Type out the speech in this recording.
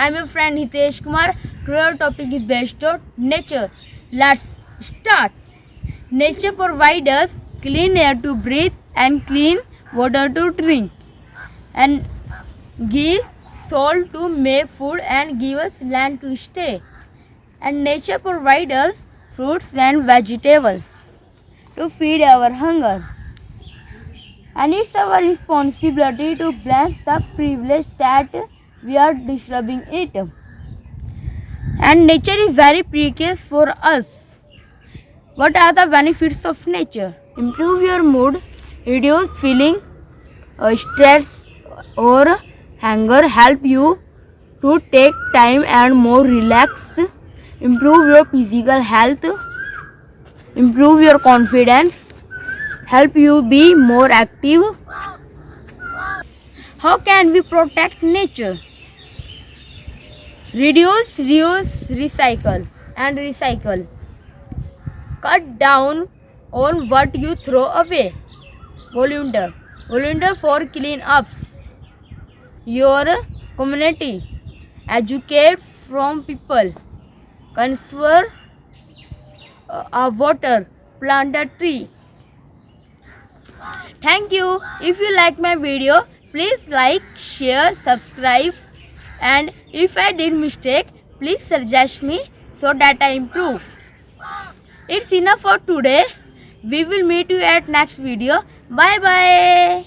I'm your friend Hitesh Kumar. Today our topic is based on nature. Let's start. Nature provides us clean air to breathe and clean water to drink, and give soil to make food and give us land to stay. And nature provides us fruits and vegetables to feed our hunger. And it's our responsibility to bless the privilege that we are disturbing it. And nature is very precious for us. What are the benefits of nature? Improve your mood, reduce feeling stress or hunger, help you to take time and more relaxed, improve your physical health, improve your confidence, help you be more active. How can we protect nature? Reduce, reuse, recycle and recycle. Cut down on what you throw away. Volunteer. Volunteer for clean-ups. Your community. Educate from people. Conserve water. Plant a tree. Thank you. If you like my video, please like, share, subscribe, and if I did mistake, please suggest me so that I improve. It's enough for today. We will meet you at next video. Bye bye.